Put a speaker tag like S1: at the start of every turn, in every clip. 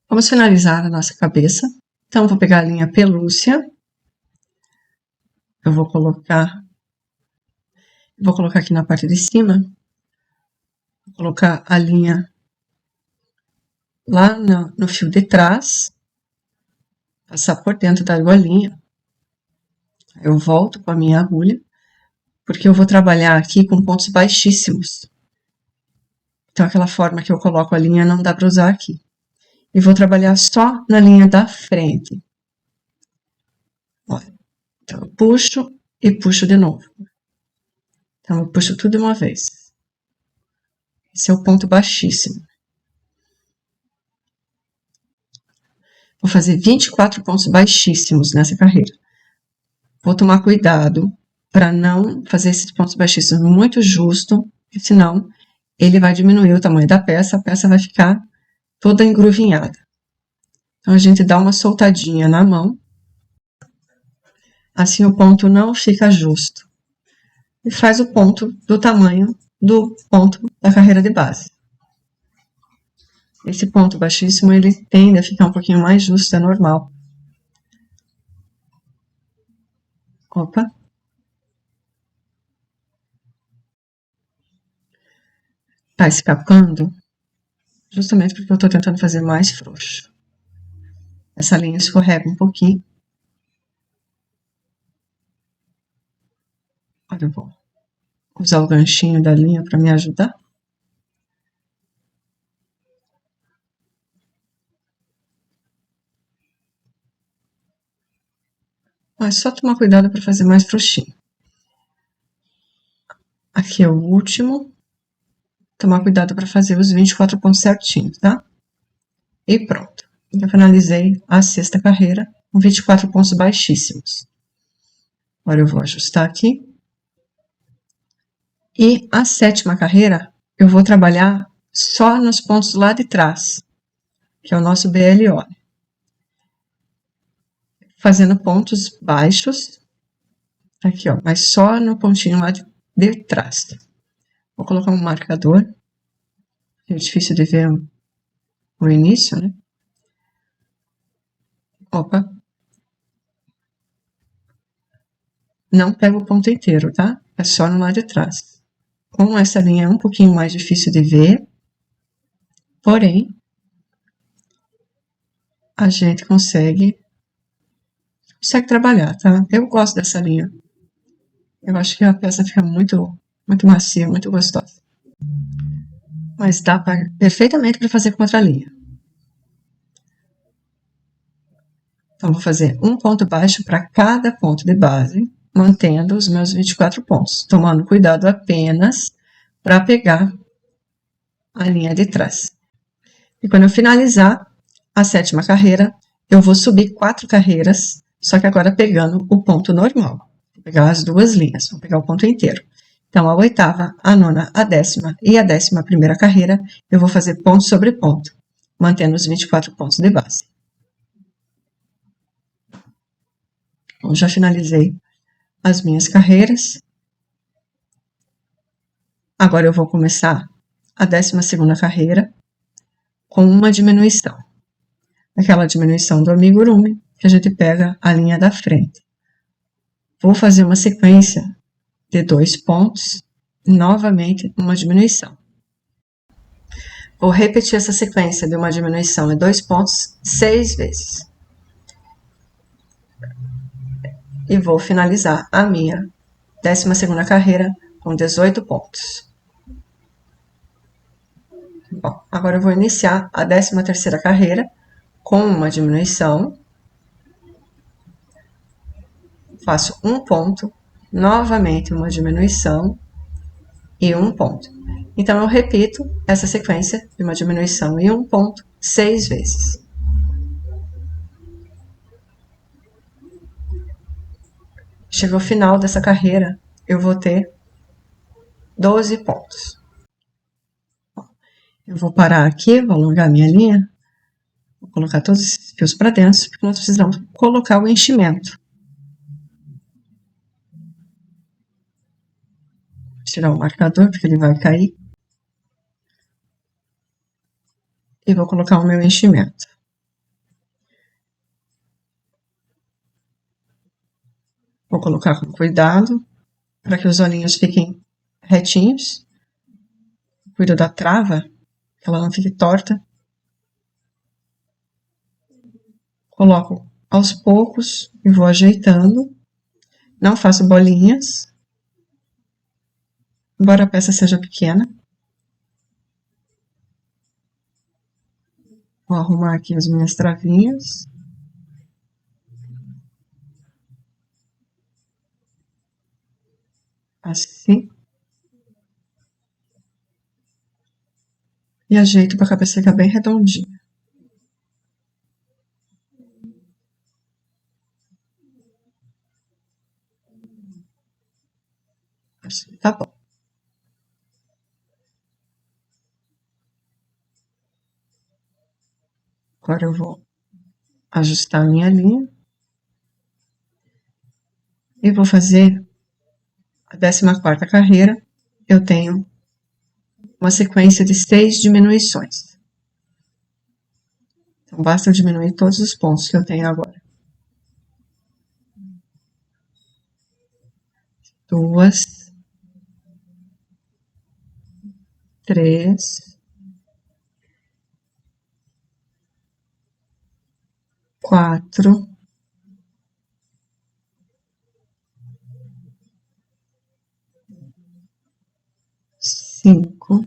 S1: Vamos finalizar a nossa cabeça. Então, vou pegar a linha pelúcia. Eu vou colocar aqui na parte de cima. Vou colocar a linha lá no fio de trás. Passar por dentro da argolinha. Eu volto com a minha agulha, porque eu vou trabalhar aqui com pontos baixíssimos. Então, aquela forma que eu coloco a linha não dá para usar aqui. E vou trabalhar só na linha da frente. Olha, então eu puxo e puxo de novo. Então, eu puxo tudo de uma vez. Esse é o ponto baixíssimo. Vou fazer 24 pontos baixíssimos nessa carreira. Vou tomar cuidado para não fazer esses pontos baixíssimos muito justo, porque senão ele vai diminuir o tamanho da peça, a peça vai ficar toda engruvinhada. Então, a gente dá uma soltadinha na mão, assim o ponto não fica justo. E faz o ponto do tamanho do ponto da carreira de base. Esse ponto baixíssimo, ele tende a ficar um pouquinho mais justo, é normal. Opa! Tá escapando, justamente porque eu tô tentando fazer mais frouxo. Essa linha escorrega um pouquinho. Olha, eu vou usar o ganchinho da linha para me ajudar. Mas só tomar cuidado para fazer mais frouxinho. Aqui é o último. Tomar cuidado para fazer os 24 pontos certinhos, tá? E pronto. Eu finalizei a sexta carreira com 24 pontos baixíssimos. Agora eu vou ajustar aqui. E a sétima carreira, eu vou trabalhar só nos pontos lá de trás, que é o nosso BLO. Fazendo pontos baixos, aqui ó, mas só no pontinho lá de trás. Vou colocar um marcador, é difícil de ver o início, né? Opa! Não pega o ponto inteiro, tá? É só no lado de trás. Como essa linha é um pouquinho mais difícil de ver, porém, a gente consegue trabalhar, tá? Eu gosto dessa linha. Eu acho que a peça fica muito macia, muito gostosa. Mas dá perfeitamente para fazer com outra linha. Então, vou fazer um ponto baixo para cada ponto de base, mantendo os meus 24 pontos, tomando cuidado apenas para pegar a linha de trás. E quando eu finalizar a sétima carreira, eu vou subir 4 carreiras, só que agora pegando o ponto normal. Vou pegar as duas linhas, vou pegar o ponto inteiro. Então, a oitava, a nona, a décima e a 11ª carreira, eu vou fazer ponto sobre ponto, mantendo os 24 pontos de base. Bom, já finalizei as minhas carreiras. Agora eu vou começar a 12ª carreira com uma diminuição. Aquela diminuição do amigurumi, que a gente pega a linha da frente. Vou fazer uma sequência de 2 pontos, novamente uma diminuição. Vou repetir essa sequência de uma diminuição de 2 pontos 6 vezes. E vou finalizar a minha 12ª carreira com 18 pontos. Bom, agora eu vou iniciar a 13ª carreira com uma diminuição. Faço um ponto, novamente uma diminuição e um ponto. Então, eu repito essa sequência de uma diminuição e um ponto 6 vezes. Chegou o final dessa carreira, eu vou ter 12 pontos. Eu vou parar aqui, vou alongar minha linha, vou colocar todos esses fios para dentro, porque nós precisamos colocar o enchimento. Vou tirar o marcador, porque ele vai cair. E vou colocar o meu enchimento. Vou colocar com cuidado, para que os olhinhos fiquem retinhos. Cuido da trava, que ela não fique torta. Coloco aos poucos e vou ajeitando. Não faço bolinhas, embora a peça seja pequena. Vou arrumar aqui as minhas travinhas. Assim. E ajeito para a cabeça ficar bem redondinha. Assim, tá bom. Agora eu vou ajustar a minha linha. E vou fazer a 14ª carreira. Eu tenho uma sequência de 6 diminuições. Então, basta eu diminuir todos os pontos que eu tenho agora. 2, 3, 4, 5,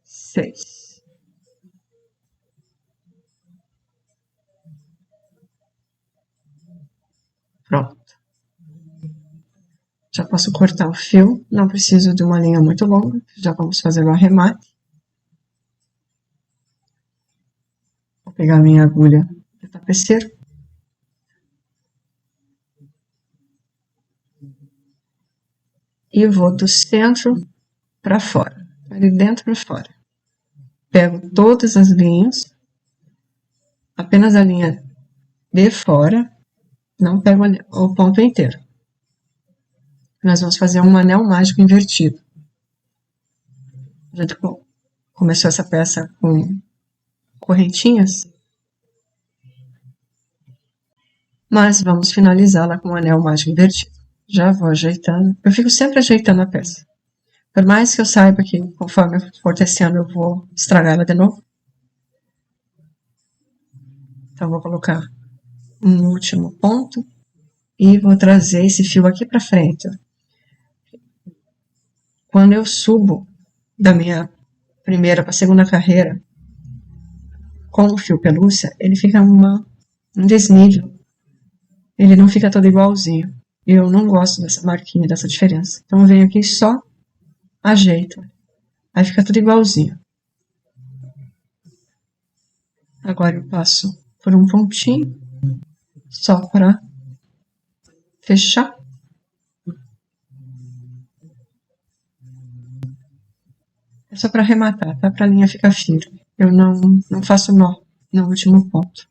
S1: 6. Pronto. Já posso cortar o fio, não preciso de uma linha muito longa, já vamos fazer o arremate. Vou pegar a minha agulha do tapeceiro. E vou do centro para fora, de dentro para fora. Pego todas as linhas, apenas a linha de fora, não pego o ponto inteiro. Nós vamos fazer um anel mágico invertido. A gente começou essa peça com correntinhas, mas vamos finalizá-la com um anel mágico invertido. Já vou ajeitando. Eu fico sempre ajeitando a peça. Por mais que eu saiba que conforme eu for tecendo eu vou estragar ela de novo. Então vou colocar um último ponto e vou trazer esse fio aqui para frente. Quando eu subo da minha primeira para a segunda carreira com o fio pelúcia, ele fica um desnível. Ele não fica todo igualzinho. E eu não gosto dessa marquinha, dessa diferença. Então eu venho aqui e só ajeito. Aí fica tudo igualzinho. Agora eu passo por um pontinho, só para fechar. É só para arrematar, tá? Para a linha ficar firme. Eu não faço nó no último ponto.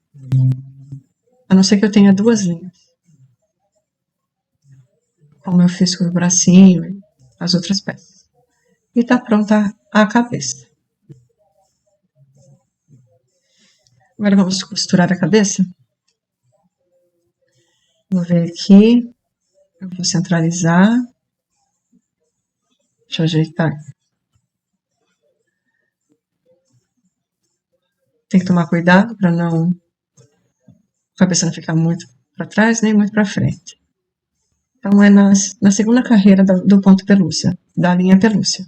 S1: A não ser que eu tenha 2 linhas. Como eu fiz com o bracinho e as outras peças. E tá pronta a cabeça. Agora vamos costurar a cabeça. Vou ver aqui. Eu vou centralizar. Deixa eu ajeitar. Tem que tomar cuidado para a cabeça não ficar muito para trás nem muito para frente. Então é na segunda carreira do ponto pelúcia, da linha pelúcia.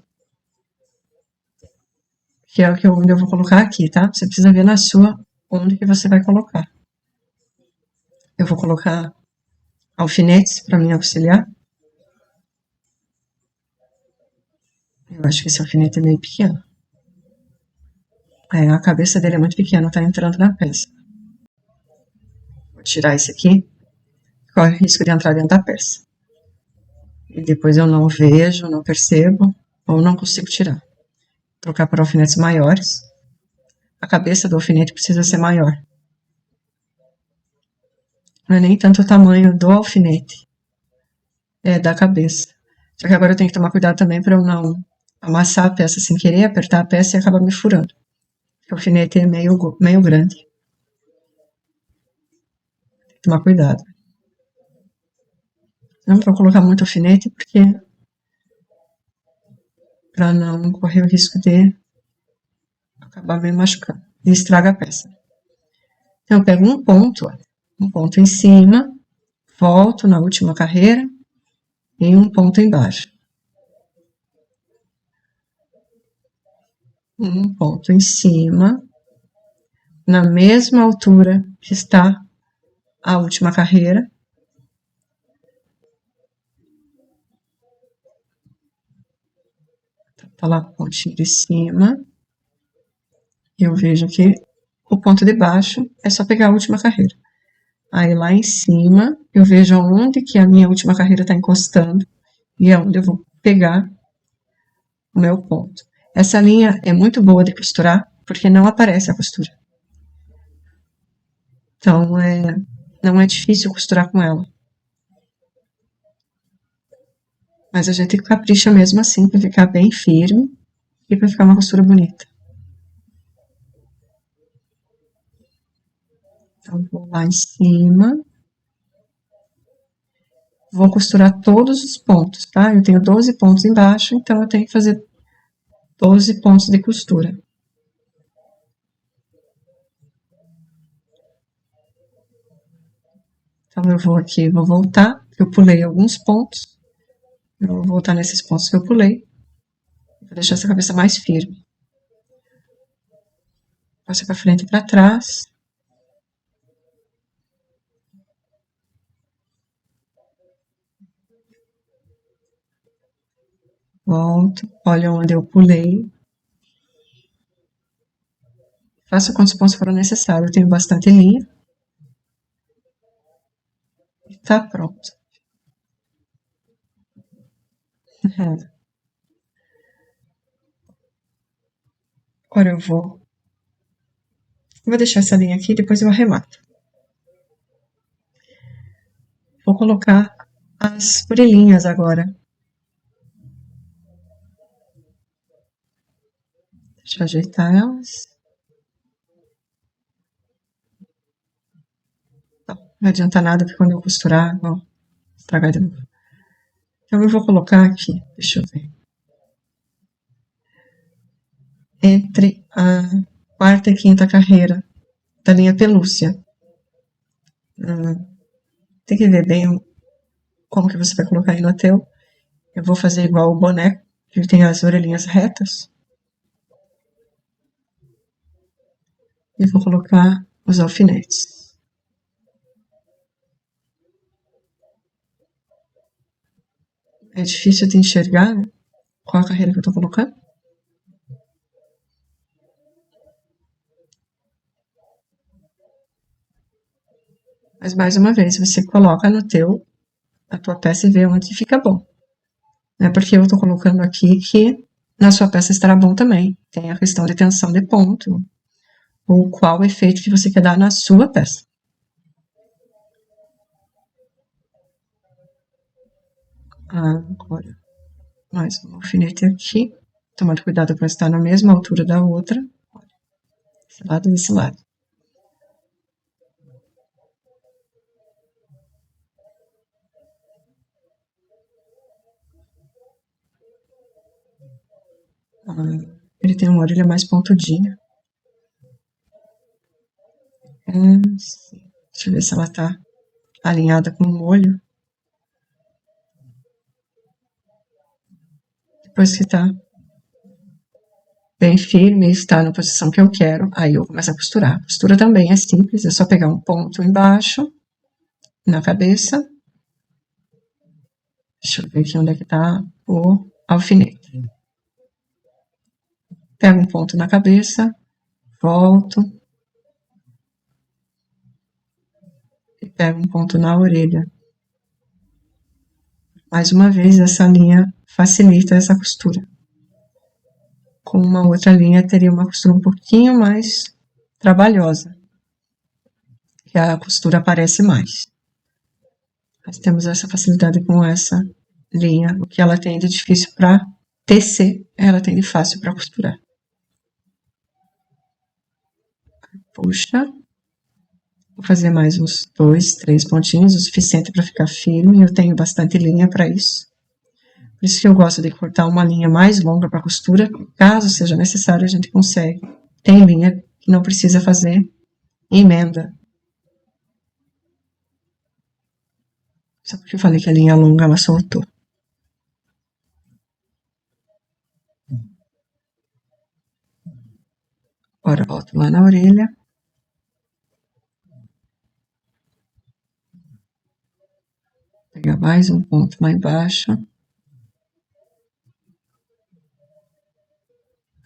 S1: Que é onde eu vou colocar aqui, tá? Você precisa ver na sua onde que você vai colocar. Eu vou colocar alfinetes para me auxiliar. Eu acho que esse alfinete é meio pequeno. A cabeça dele é muito pequena, tá entrando na peça. Vou tirar esse aqui, corre o risco de entrar dentro da peça. E depois eu não vejo, não percebo, ou não consigo tirar. Trocar por alfinetes maiores. A cabeça do alfinete precisa ser maior. Não é nem tanto o tamanho do alfinete, é da cabeça. Só que agora eu tenho que tomar cuidado também para eu não amassar a peça sem querer, apertar a peça e acabar me furando. O alfinete é meio grande. tomar cuidado. Não vou colocar muito alfinete, porque para não correr o risco de acabar me machucando e estraga a peça. Então, eu pego um ponto em cima, volto na última carreira e um ponto embaixo. Um ponto em cima, na mesma altura que está a última carreira. Tá lá o pontinho de cima. Eu vejo que o ponto de baixo é só pegar a última carreira. Aí lá em cima, eu vejo aonde que a minha última carreira está encostando e é onde eu vou pegar o meu ponto. Essa linha é muito boa de costurar, porque não aparece a costura. Então, não é difícil costurar com ela. Mas a gente capricha mesmo assim, para ficar bem firme e para ficar uma costura bonita. Então, vou lá em cima. Vou costurar todos os pontos, tá? Eu tenho 12 pontos embaixo, então eu tenho que fazer 12 pontos de costura. Então, eu vou aqui, vou voltar, eu pulei alguns pontos. Eu vou voltar nesses pontos que eu pulei. Vou deixar essa cabeça mais firme. Passa para frente e para trás. Volto, olha onde eu pulei. Faço quantos pontos foram necessários. Eu tenho bastante linha. E tá pronto. Agora eu vou deixar essa linha aqui, depois eu arremato. Vou colocar as orelhinhas agora. Deixa eu ajeitar elas. Não adianta nada, porque quando eu costurar, vou estragar de novo. Então, eu vou colocar aqui, deixa eu ver. Entre a quarta e quinta carreira da linha pelúcia. Tem que ver bem como que você vai colocar aí no teu. Eu vou fazer igual o boneco, que ele tem as orelhinhas retas. E vou colocar os alfinetes. É difícil de enxergar, né? Qual a carreira que eu tô colocando. Mas mais uma vez, você coloca a tua peça e vê onde fica bom. Não é porque eu tô colocando aqui que na sua peça estará bom também. Tem a questão de tensão de ponto, ou qual efeito que você quer dar na sua peça. Agora, mais um alfinete aqui, tomando cuidado para estar na mesma altura da outra. Esse lado e esse lado. Ele tem uma orelha mais pontudinha. Deixa eu ver se ela tá alinhada com o olho. Depois que tá bem firme, está na posição que eu quero, aí eu começo a costurar. A costura também é simples, é só pegar um ponto embaixo, na cabeça. Deixa eu ver aqui onde é que tá o alfinete. Pego um ponto na cabeça, volto. E pego um ponto na orelha. Mais uma vez, essa linha facilita essa costura. Com uma outra linha, teria uma costura um pouquinho mais trabalhosa, que a costura aparece mais. Mas temos essa facilidade com essa linha. O que ela tem de difícil para tecer, ela tem de fácil para costurar. Puxa. Vou fazer mais uns 2, 3 pontinhos, o suficiente para ficar firme. Eu tenho bastante linha para isso. Por isso que eu gosto de cortar uma linha mais longa para costura. Caso seja necessário, a gente consegue. Tem linha que não precisa fazer emenda. Só porque eu falei que a linha longa, ela soltou. Agora, volto lá na orelha. Pegar mais um ponto lá embaixo.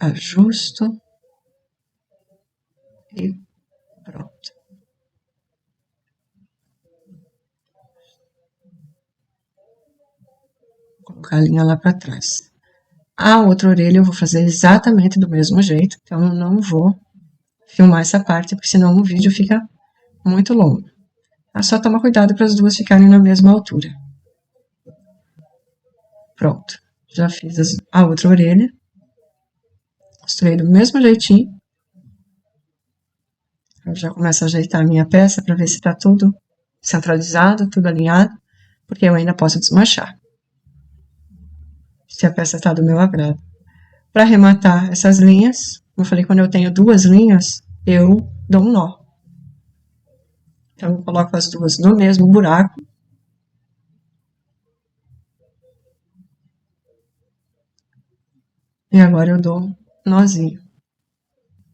S1: Ajusto. E pronto. Vou colocar a linha lá para trás. A outra orelha eu vou fazer exatamente do mesmo jeito, então eu não vou filmar essa parte, porque senão o vídeo fica muito longo. É só tomar cuidado para as duas ficarem na mesma altura. Pronto, já fiz a outra orelha. Costurei do mesmo jeitinho. Eu já começo a ajeitar a minha peça para ver se está tudo centralizado, tudo alinhado, porque eu ainda posso desmanchar, se a peça está do meu agrado. Para arrematar essas linhas, como eu falei, quando eu tenho duas linhas, eu dou um nó. Então, eu coloco as duas no mesmo buraco. E agora eu dou um nozinho.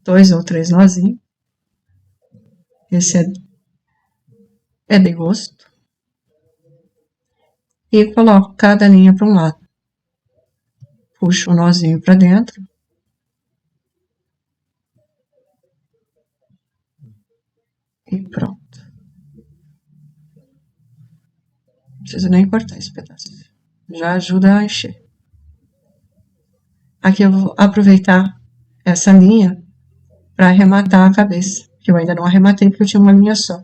S1: 2 ou 3 nozinhos. Esse é de gosto. E coloco cada linha para um lado. Puxo o nozinho para dentro. E pronto. Não preciso nem cortar esse pedaço. Já ajuda a encher. Aqui eu vou aproveitar essa linha para arrematar a cabeça, que eu ainda não arrematei porque eu tinha uma linha só.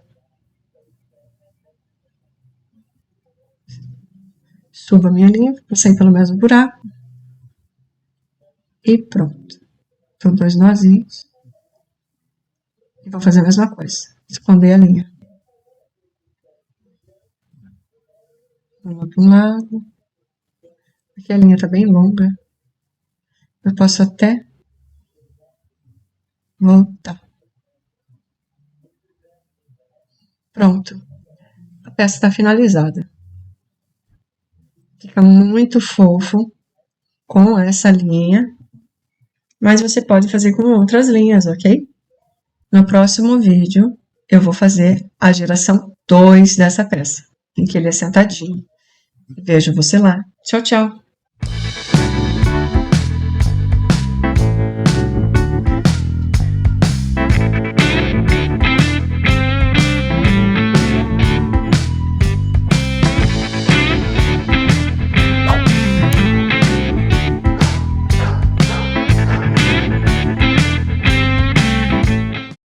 S1: Subo a minha linha, passei pelo mesmo buraco. E pronto. São 2 nozinhos. E vou fazer a mesma coisa. Esconder a linha. Uma para um lado. Aqui a linha tá bem longa. Eu posso até voltar. Pronto. A peça está finalizada. Fica muito fofo com essa linha. Mas você pode fazer com outras linhas, ok? No próximo vídeo, eu vou fazer a geração 2 dessa peça, em que ele é sentadinho. Vejo você lá. Tchau, tchau!